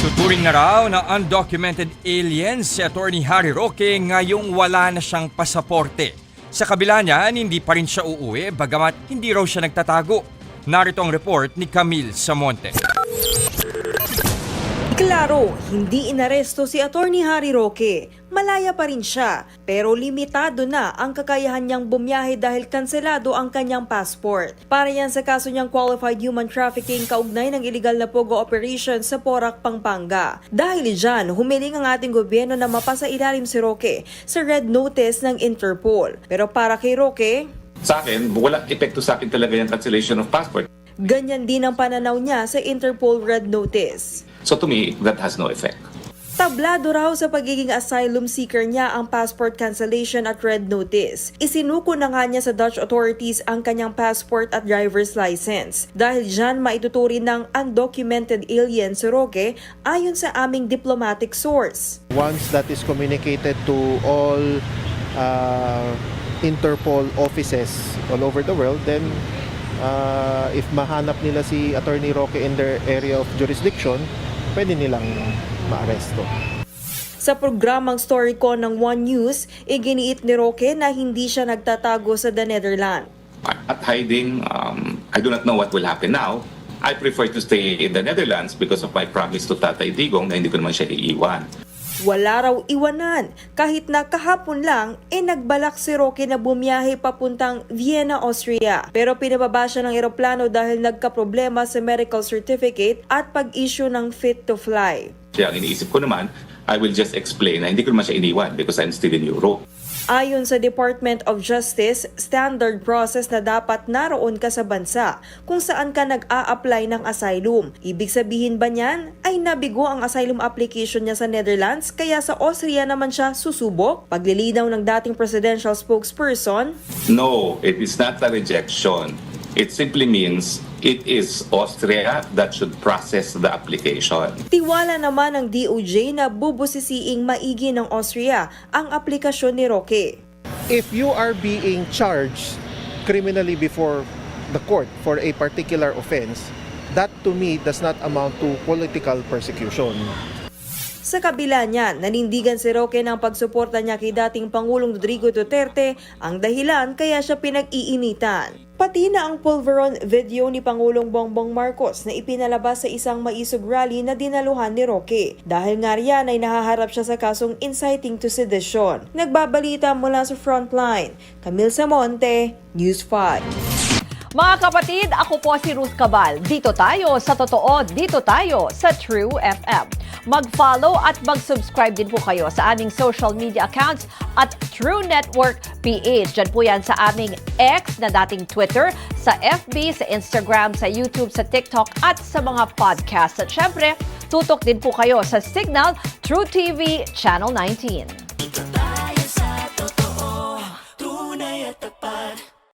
Tuturing na raw na undocumented alien si Atty. Harry Roque ngayong wala na siyang pasaporte. Sa kabila niyan, hindi pa rin siya uuwi bagamat hindi raw siya nagtatago. Narito ang report ni Camille Samonte. Klaro, hindi inaresto si Atty. Harry Roque. Malaya pa rin siya, pero limitado na ang kakayahan niyang bumiyahe dahil kanselado ang kanyang passport. Para yan sa kaso niyang qualified human trafficking kaugnay ng illegal na pogo operation sa Porac, Pampanga. Dahil dyan, humiling ang ating gobyerno na mapasailalim si Roque sa red notice ng Interpol. Pero para kay Roque, sa akin, walang epekto sa akin talaga yung cancellation of passport. ganyan din ang pananaw niya sa Interpol red notice. So to me, that has no effect. Tablado raw sa pagiging asylum seeker niya ang passport cancellation at red notice. Isinuko na nga niya sa Dutch authorities ang kanyang passport at driver's license. Dahil dyan maituturing ng undocumented alien si Roque ayon sa aming diplomatic source. Once that is communicated to all Interpol offices all over the world, then if mahanap nila si Atty. Roque in their area of jurisdiction, pwede nilang maaresto. Sa programang StoryCon ng One News, iginiit ni Roque na hindi siya nagtatago sa the Netherlands. At hiding, I do not know what will happen now. I prefer to stay in the Netherlands because of my promise to Tatay Digong na hindi ko naman siya iiwan. Wala raw iwanan, kahit na kahapon lang, nagbalak si Roque na bumiyahe papuntang Vienna, Austria. Pero pinababa siya ng eroplano dahil nagkaproblema sa medical certificate at pag-issue ng fit to fly. Kaya ang iniisip ko naman, I will just explain na hindi ko naman siya iniwan because I'm still in Europe. Ayon sa Department of Justice, standard process na dapat naroon ka sa bansa kung saan ka nag-a-apply ng asylum. Ibig sabihin ba niyan ay nabigo ang asylum application niya sa Netherlands kaya sa Austria naman siya susubok? Paglilinaw ng dating presidential spokesperson, No, it is not a rejection. It simply means it is Austria that should process the application. tiwala naman ng DOJ na bubusisiing maigi ng Austria ang aplikasyon ni Roque. If you are being charged criminally before the court for a particular offense, that to me does not amount to political persecution. Sa kabila niyan, nanindigan si Roque ng pagsuporta niya kay dating Pangulong Rodrigo Duterte ang dahilan kaya siya pinag-iinitan. Pati na ang pulveron video ni Pangulong Bongbong Marcos na ipinalabas sa isang maisog rally na dinaluhan ni Roque. Dahil nga riyan ay nahaharap siya sa kasong inciting to sedition. Nagbabalita mula sa Frontline, Camille Samonte, News 5. Mga kapatid, ako po si Ruth Cabal. Dito tayo sa totoo, dito tayo sa True FM. Mag-follow at mag-subscribe din po kayo sa aming social media accounts at True Network PH. Diyan po yan sa aming X na dating Twitter, sa FB, sa Instagram, sa YouTube, sa TikTok at sa mga podcast. At syempre, tutok din po kayo sa Signal True TV Channel 19.